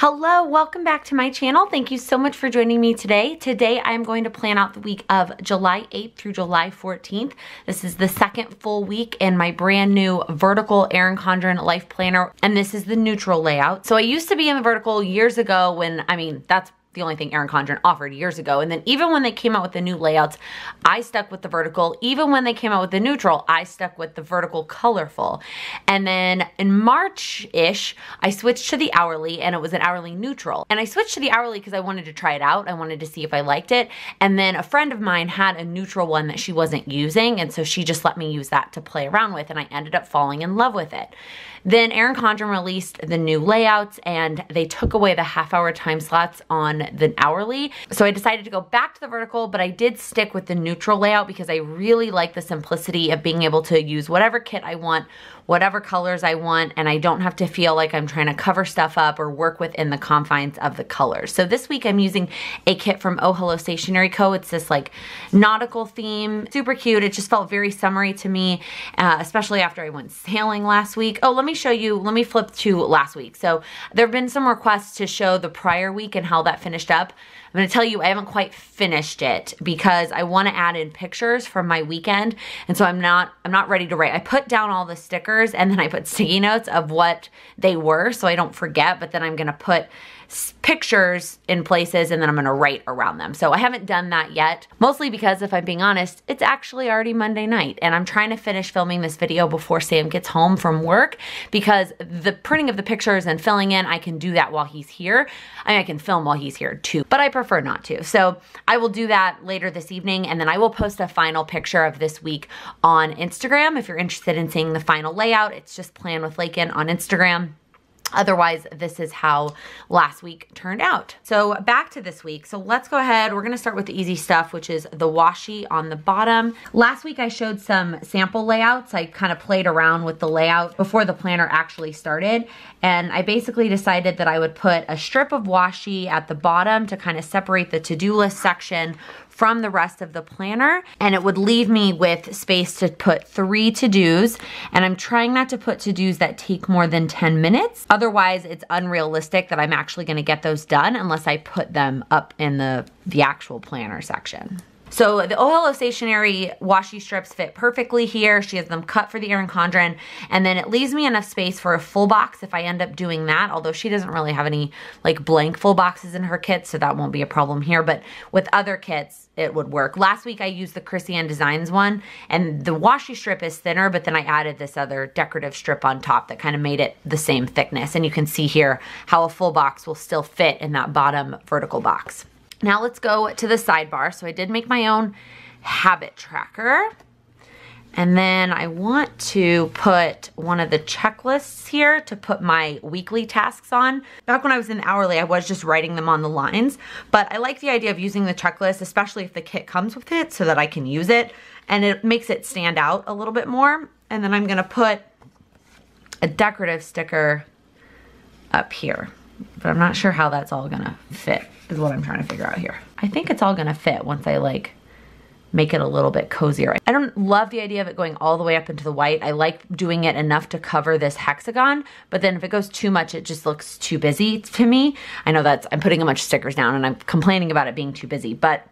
Hello, welcome back to my channel. Thank you so much for joining me today. Today I'm going to plan out the week of July 8th through July 14th. This is the second full week in my brand new vertical Erin Condren life planner, and this is the neutral layout. So I used to be in the vertical years ago when, that's the only thing Erin Condren offered years ago. And then even when they came out with the new layouts, I stuck with the vertical. Even when they came out with the neutral, I stuck with the vertical colorful. And then in March-ish, I switched to the hourly, and it was an hourly neutral. And I switched to the hourly because I wanted to try it out. I wanted to see if I liked it. And then a friend of mine had a neutral one that she wasn't using, and so she just let me use that to play around with, and I ended up falling in love with it. Then Erin Condren released the new layouts, and they took away the half-hour time slots on the hourly. So I decided to go back to the vertical, but I did stick with the neutral layout because I really like the simplicity of being able to use whatever kit I want, whatever colors I want, and I don't have to feel like I'm trying to cover stuff up or work within the confines of the colors. So this week I'm using a kit from Oh Hello Stationery Co. It's this like nautical theme, super cute. It just felt very summery to me, especially after I went sailing last week. Oh, let me show you, let me flip to last week. So there have been some requests to show the prior week and how that finished up. I'm gonna tell you I haven't quite finished it because I wanna add in pictures from my weekend, and so I'm not ready to write. I put down all the stickers and then I put sticky notes of what they were so I don't forget, but then I'm gonna put pictures in places and then I'm gonna write around them. So I haven't done that yet, mostly because if I'm being honest, it's actually already Monday night and I'm trying to finish filming this video before Sam gets home from work, because the printing of the pictures and filling in, I can do that while he's here. I can film while he's here too, but I prefer not to. So I will do that later this evening, and then I will post a final picture of this week on Instagram. If you're interested in seeing the final layout, it's just PlanwithLaken on Instagram. Otherwise, this is how last week turned out. So back to this week. So let's go ahead. We're gonna start with the easy stuff, which is the washi on the bottom. Last week I showed some sample layouts. I kind of played around with the layout before the planner actually started. And I basically decided that I would put a strip of washi at the bottom to kind of separate the to-do list section from the rest of the planner, and it would leave me with space to put 3 to-dos, and I'm trying not to put to-dos that take more than 10 minutes. Otherwise, it's unrealistic that I'm actually gonna get those done unless I put them up in the actual planner section. So the Oh Hello Stationery washi strips fit perfectly here. She has them cut for the Erin Condren, and then it leaves me enough space for a full box if I end up doing that, although she doesn't really have any like blank full boxes in her kit, so that won't be a problem here, but with other kits, it would work. Last week I used the Chrissy Ann Designs one, and the washi strip is thinner, but then I added this other decorative strip on top that kind of made it the same thickness, and you can see here how a full box will still fit in that bottom vertical box. Now let's go to the sidebar. So I did make my own habit tracker. And then I want to put one of the checklists here to put my weekly tasks on. Back when I was in the hourly, I was just writing them on the lines, but I like the idea of using the checklist, especially if the kit comes with it, so that I can use it, and it makes it stand out a little bit more. And then I'm gonna put a decorative sticker up here, but I'm not sure how that's all gonna fit, is what I'm trying to figure out here. I think it's all gonna fit once I like make it a little bit cozier. I don't love the idea of it going all the way up into the white. I like doing it enough to cover this hexagon, but then if it goes too much, it just looks too busy to me. I know I'm putting a bunch of stickers down and I'm complaining about it being too busy, but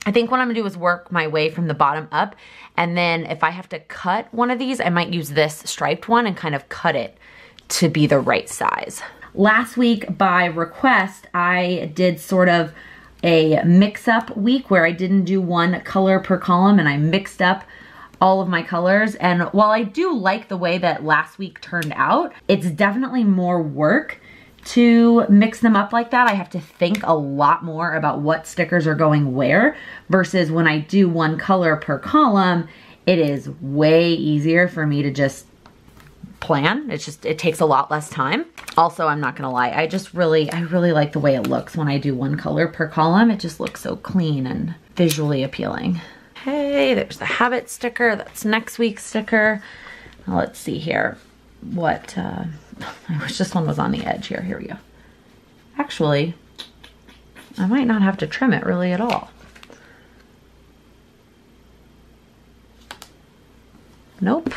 I think what I'm gonna do is work my way from the bottom up, and then if I have to cut one of these, I might use this striped one and kind of cut it to be the right size. Last week, by request, I did sort of a mix-up week where I didn't do one color per column, and I mixed up all of my colors. And while I do like the way that last week turned out, it's definitely more work to mix them up like that. I have to think a lot more about what stickers are going where, versus when I do one color per column, it is way easier for me to just plan. It takes a lot less time. Also, I'm not gonna lie, I really like the way it looks when I do one color per column. It just looks so clean and visually appealing. Okay, there's the habit sticker. That's next week's sticker. Now let's see here. What, I wish this one was on the edge here. Here we go. Actually, I might not have to trim it really at all. Nope.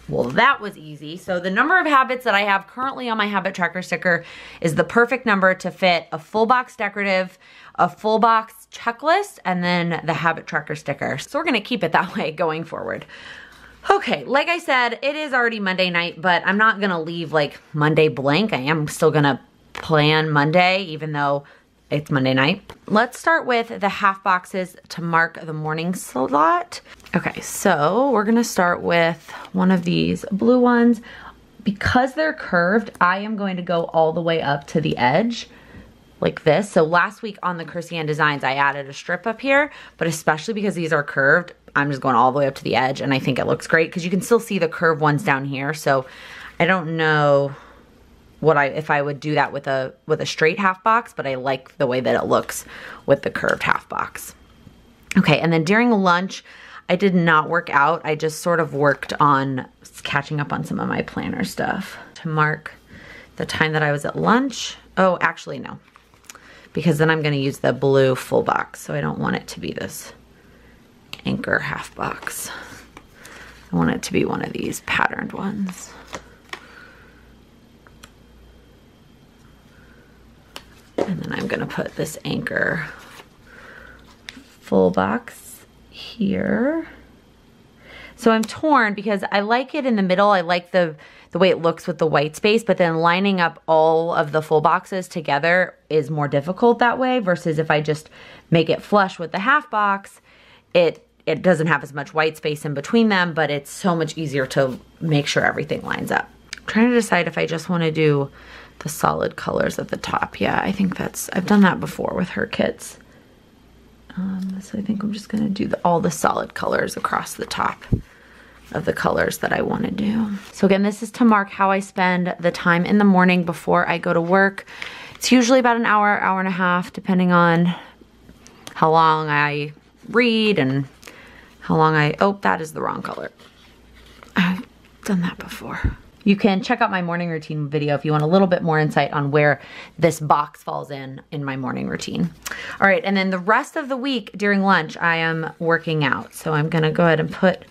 Well, that was easy. So the number of habits that I have currently on my habit tracker sticker is the perfect number to fit a full box decorative, a full box checklist, and then the habit tracker sticker. So we're gonna keep it that way going forward. Okay, like I said, it is already Monday night, but I'm not gonna leave like Monday blank. I am still gonna plan Monday, even though it's Monday night. Let's start with the half boxes to mark the morning slot. Okay, so we're gonna start with one of these blue ones. Because they're curved, I am going to go all the way up to the edge like this. So last week on the Chrissy Ann Designs, I added a strip up here, but especially because these are curved, I'm just going all the way up to the edge, and I think it looks great because you can still see the curved ones down here. So I don't know if I would do that with a straight half box, but I like the way that it looks with the curved half box. Okay, and then during lunch, I did not work out. I just sort of worked on catching up on some of my planner stuff to mark the time that I was at lunch. Oh, actually no, because then I'm gonna use the blue full box, so I don't want it to be this anchor half box. I want it to be one of these patterned ones. And then I'm gonna put this anchor full box here. So I'm torn because I like it in the middle. I like the way it looks with the white space, but then lining up all of the full boxes together is more difficult that way versus if I just make it flush with the half box, it doesn't have as much white space in between them, but it's so much easier to make sure everything lines up. I'm trying to decide if I just want to do the solid colors at the top. Yeah, I think I've done that before with her kits. So I think I'm just gonna do all the solid colors across the top of the colors that I wanna do. So again, this is to mark how I spend the time in the morning before I go to work. It's usually about an hour, hour and a half, depending on how long I read and how long oh, that is the wrong color. I've done that before. You can check out my morning routine video if you want a little bit more insight on where this box falls in my morning routine. All right, and then the rest of the week during lunch, I am working out. So I'm gonna go ahead and put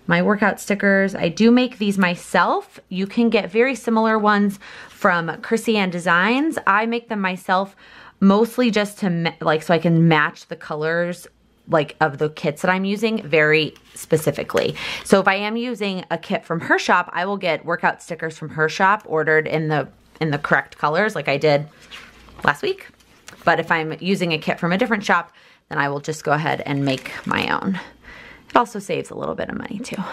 my workout stickers. I do make these myself. You can get very similar ones from Chrissy Ann Designs. I make them myself mostly just to so I can match the colors of the kits that I'm using very specifically. So if I am using a kit from her shop, I will get workout stickers from her shop ordered in the correct colors like I did last week. But if I'm using a kit from a different shop, then I will just go ahead and make my own. It also saves a little bit of money too. All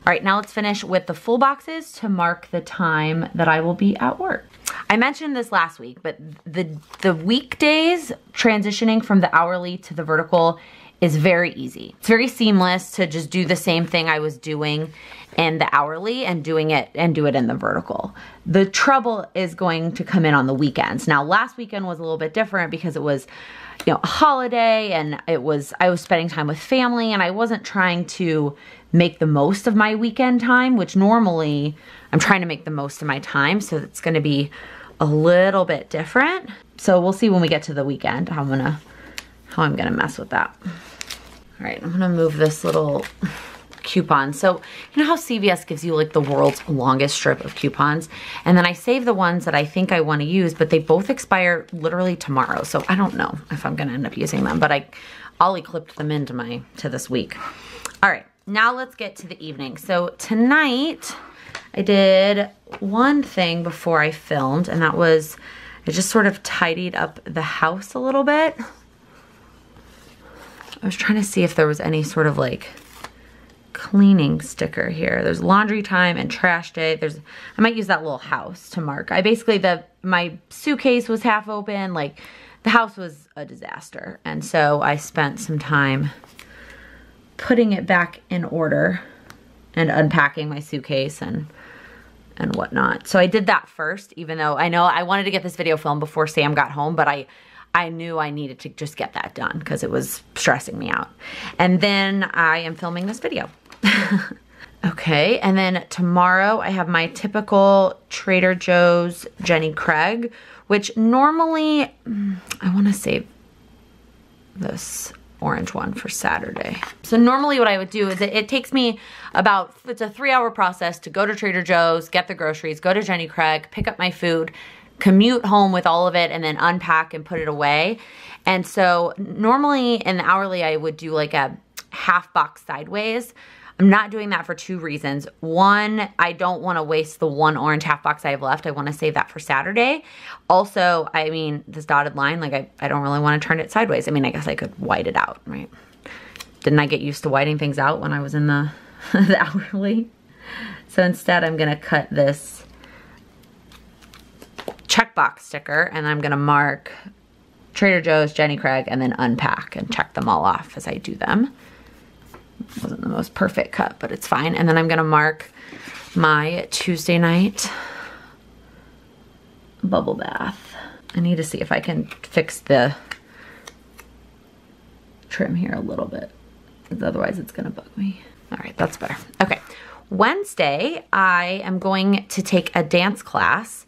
right, now let's finish with the full boxes to mark the time that I will be at work. I mentioned this last week, but the weekdays transitioning from the hourly to the vertical is very easy. It's very seamless to just do the same thing I was doing in the hourly and do it in the vertical. The trouble is going to come in on the weekends. Now, last weekend was a little bit different because it was, a holiday, and I was spending time with family, and I wasn't trying to make the most of my weekend time, which normally I'm trying to make the most of my time, so it's gonna be a little bit different. So we'll see when we get to the weekend how I'm gonna mess with that. All right, I'm gonna move this little coupon. So you know how CVS gives you like the world's longest strip of coupons? And then I save the ones that I think I wanna use, but they both expire literally tomorrow. So I don't know if I'm gonna end up using them, but Ollie clipped them into this week. All right, now let's get to the evening. So tonight I did one thing before I filmed, and that was I just sort of tidied up the house a little bit. I was trying to see if there was any sort of like cleaning sticker here. There's laundry time and trash day. I might use that little house to mark. My suitcase was half open, like the house was a disaster. And so I spent some time putting it back in order and unpacking my suitcase and whatnot. So I did that first, even though I know I wanted to get this video filmed before Sam got home, but I knew I needed to just get that done because it was stressing me out. And then I am filming this video. Okay, and then tomorrow I have my typical Trader Joe's Jenny Craig, which normally, I want to save this orange one for Saturday. So normally what I would do is it takes me about, it's a 3-hour process to go to Trader Joe's, get the groceries, go to Jenny Craig, pick up my food, commute home with all of it, and then unpack and put it away. And so normally in the hourly, I would do like a half box sideways. I'm not doing that for 2 reasons. One, I don't want to waste the 1 orange half box I have left. I want to save that for Saturday. Also, I mean, this dotted line, like I don't really want to turn it sideways. I mean, I guess I could white it out, right? Didn't I get used to whiting things out when I was in the, the hourly? So instead, I'm going to cut this checkbox sticker, and I'm going to mark Trader Joe's, Jenny Craig, and then unpack and check them all off as I do them. Wasn't the most perfect cut, but it's fine. And then I'm gonna mark my Tuesday night bubble bath. I need to see if I can fix the trim here a little bit, because otherwise it's gonna bug me. All right, that's better. Okay, Wednesday, I am going to take a dance class.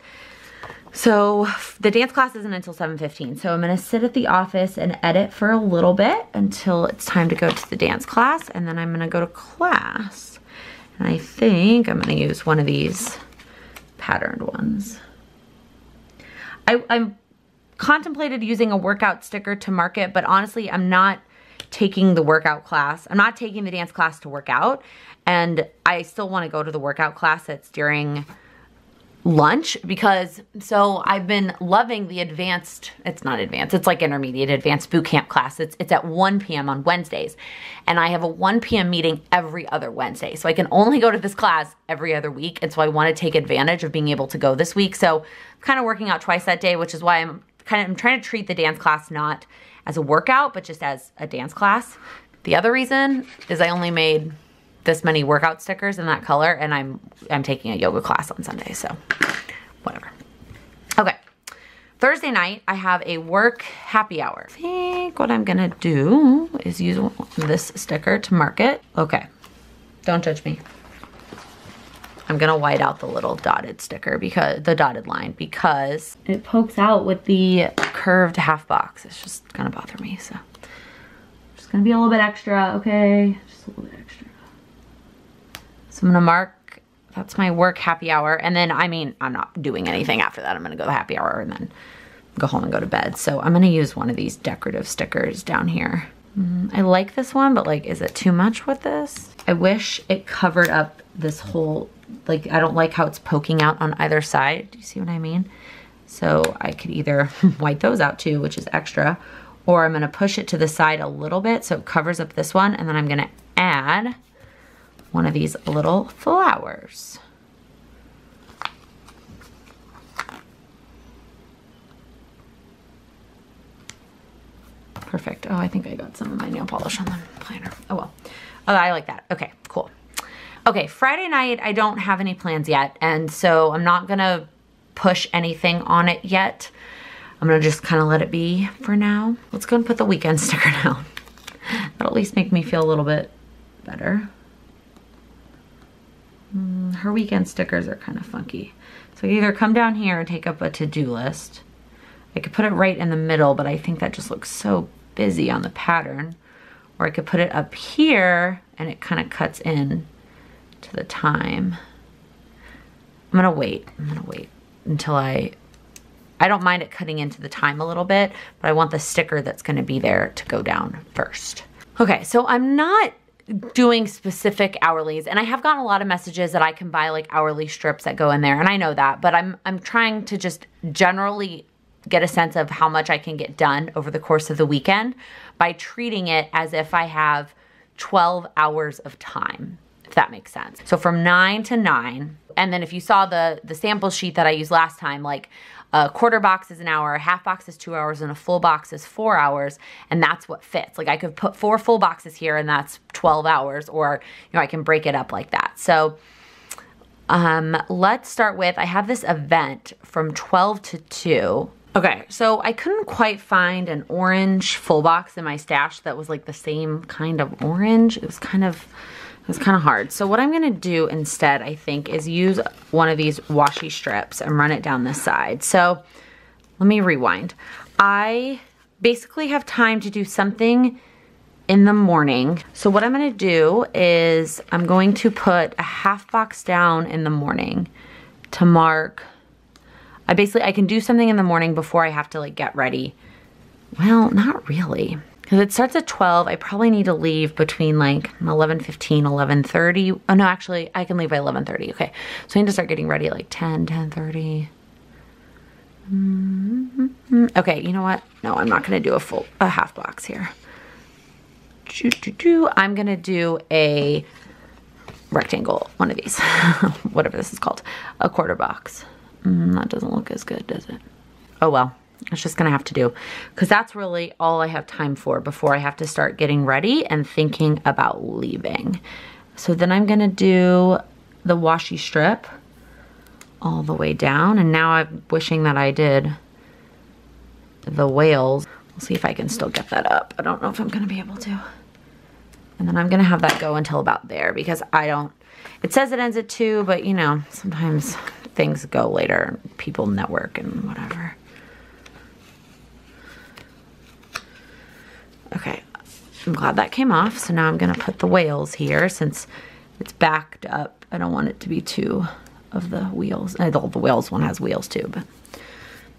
So the dance class isn't until 7:15. So I'm gonna sit at the office and edit for a little bit until it's time to go to the dance class. And then I'm gonna go to class. And I think I'm gonna use one of these patterned ones. I contemplated using a workout sticker to mark it, but honestly, I'm not taking the workout class. I'm not taking the dance class to work out. And I still wanna go to the workout class that's during lunch, because so I've been loving the advanced, it's not advanced, it's like intermediate advanced boot camp class. It's at 1 p.m. on Wednesdays, and I have a 1 p.m. meeting every other Wednesday. So I can only go to this class every other week, and so I want to take advantage of being able to go this week. So I'm kind of working out twice that day, which is why I'm trying to treat the dance class not as a workout, but just as a dance class. The other reason is I only made this many workout stickers in that color, and I'm taking a yoga class on Sunday, so whatever. Okay, Thursday night, I have a work happy hour. I think what I'm gonna do is use this sticker to mark it. Okay, don't judge me. I'm gonna white out the little dotted sticker, because the dotted line, because it pokes out with the curved half box. It's just gonna bother me, so just gonna be a little bit extra, okay? Just a little bit extra. So I'm gonna mark, that's my work happy hour. And then, I mean, I'm not doing anything after that. I'm gonna go to happy hour and then go home and go to bed. So I'm gonna use one of these decorative stickers down here. I like this one, but like, is it too much with this? I wish it covered up this whole, like, I don't like how it's poking out on either side. Do you see what I mean? So I could either white those out too, which is extra, or I'm gonna push it to the side a little bit so it covers up this one, and then I'm gonna add one of these little flowers. Perfect. Oh, I think I got some of my nail polish on the planner. Oh well. Oh, I like that. Okay, cool. Okay, Friday night, I don't have any plans yet, and so I'm not gonna push anything on it yet. I'm gonna just kind of let it be for now. Let's go and put the weekend sticker down. That'll at least make me feel a little bit better. Her weekend stickers are kind of funky. So I can either come down here and take up a to-do list. I could put it right in the middle, but I think that just looks so busy on the pattern. Or I could put it up here and it kind of cuts in to the time. I'm gonna wait until I don't mind it cutting into the time a little bit, but I want the sticker that's gonna be there to go down first. Okay, so I'm not doing specific hourlies, and I have gotten a lot of messages that I can buy like hourly strips that go in there, and I know that, but I'm trying to just generally get a sense of how much I can get done over the course of the weekend by treating it as if I have 12 hours of time, if that makes sense. So from 9 to 9, and then if you saw the sample sheet that I used last time, like a quarter box is an hour, a half box is 2 hours, and a full box is 4 hours, and that's what fits. Like I could put 4 full boxes here and that's 12 hours, or you know, I can break it up like that. So let's start with, I have this event from 12 to 2. Okay, so I couldn't quite find an orange full box in my stash that was like the same kind of orange. It was kind of hard. So what I'm gonna do instead, I think, is use one of these washi strips and run it down this side. So let me rewind. I basically have time to do something in the morning. So what I'm gonna do is I'm going to put a half box down in the morning to mark. I can do something in the morning before I have to like get ready. Well, not really. Because it starts at 12, I probably need to leave between like 11:15, 11:30. Oh no, actually I can leave by 11:30, okay. So I need to start getting ready at like 10, 10:30. Okay, you know what? No, I'm not gonna do a half box here. I'm gonna do a rectangle, one of these, whatever this is called, a quarter box. That doesn't look as good, does it? Oh well, it's just gonna have to do, because that's really all I have time for before I have to start getting ready and thinking about leaving. So then I'm gonna do the washi strip all the way down, and now I'm wishing that I did the whales. We'll see if I can still get that up. I don't know if I'm gonna be able to. And then I'm gonna have that go until about there, because it says it ends at 2, but you know, sometimes things go later and people network and whatever. Okay, I'm glad that came off. So now I'm gonna put the whales here since it's backed up. I don't want it to be two of the wheels. The whales one has wheels too, but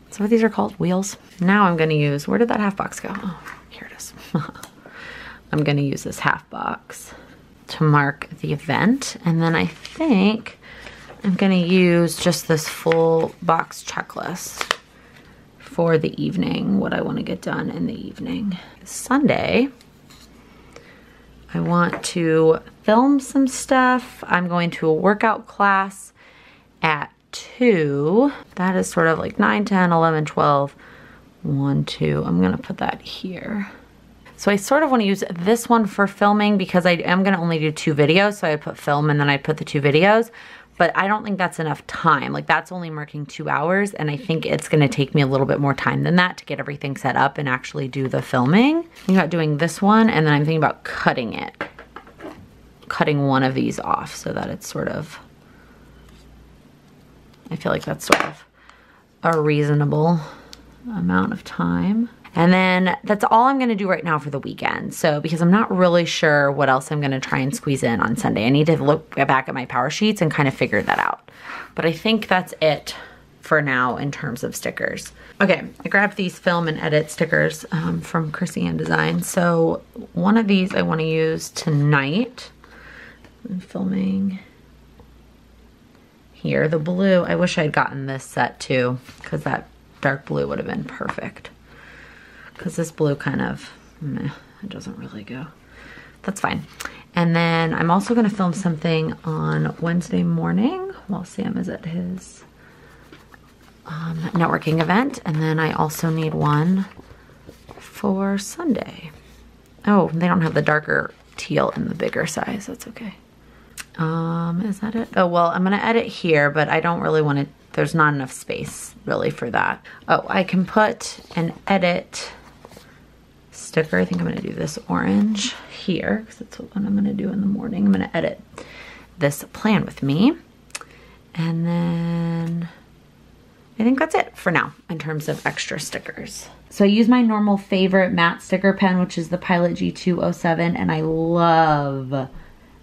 that's what these are called, wheels. Now I'm gonna use, where did that half box go? Oh, here it is. I'm gonna use this half box to mark the event. And then I think I'm gonna use just this full box checklist for the evening, what I wanna get done in the evening. Sunday, I want to film some stuff. I'm going to a workout class at 2. That is sort of like 9, 10, 11, 12, 1, 2. I'm gonna put that here. So I sort of want to use this one for filming because I am going to only do 2 videos. So I put film and then I put the 2 videos, but I don't think that's enough time. Like that's only marking 2 hours. And I think it's going to take me a little bit more time than that to get everything set up and actually do the filming. I'm thinking about doing this one, and then I'm thinking about cutting one of these off so that it's sort of, I feel like that's sort of a reasonable amount of time. And then that's all I'm gonna do right now for the weekend. So, because I'm not really sure what else I'm gonna try and squeeze in on Sunday. I need to look back at my power sheets and kind of figure that out. But I think that's it for now in terms of stickers. Okay, I grabbed these film and edit stickers from Chrissy Ann Design. So one of these I wanna use tonight. I'm filming here. The blue, I wish I'd gotten this set too, because that dark blue would have been perfect. Because this blue kind of, meh, it doesn't really go. That's fine. And then I'm also gonna film something on Wednesday morning while Sam is at his networking event. And then I also need one for Sunday. Oh, they don't have the darker teal in the bigger size, that's okay. Is that it? Oh, well, I'm gonna edit here, but I don't really wanna, there's not enough space really for that. Oh, I can put an edit sticker. I think I'm gonna do this orange here because that's what I'm gonna do in the morning. I'm gonna edit this plan with me. And then I think that's it for now in terms of extra stickers. So I use my normal favorite matte sticker pen, which is the Pilot G207, and I love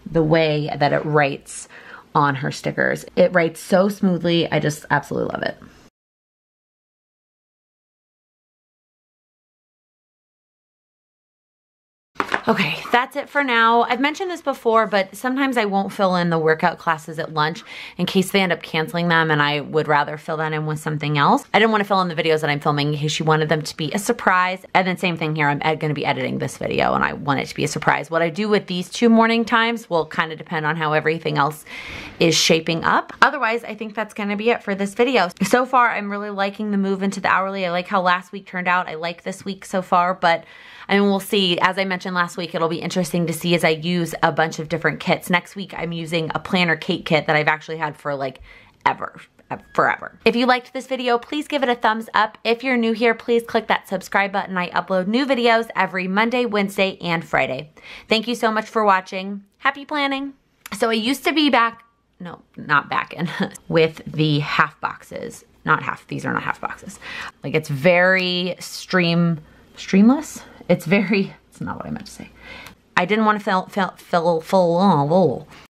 the way that it writes on her stickers. It writes so smoothly. I just absolutely love it. Okay, that's it for now. I've mentioned this before, but sometimes I won't fill in the workout classes at lunch in case they end up canceling them, and I would rather fill that in with something else. I didn't want to fill in the videos that I'm filming in case you wanted them to be a surprise. And then same thing here, I'm going to be editing this video and I want it to be a surprise. What I do with these 2 morning times will kind of depend on how everything else is shaping up. Otherwise, I think that's going to be it for this video. So far, I'm really liking the move into the hourly. I like how last week turned out. I like this week so far, but I mean, we'll see. As I mentioned last week, it'll be interesting to see as I use a bunch of different kits. Next week, I'm using a planner cake kit that I've actually had for like forever. If you liked this video, please give it a thumbs up. If you're new here, please click that subscribe button. I upload new videos every Monday, Wednesday, and Friday. Thank you so much for watching. Happy planning. So I used to be not back in with the half boxes. Not half, these are not half boxes. Like it's very streamless. It's very That's not what I meant to say. I didn't want to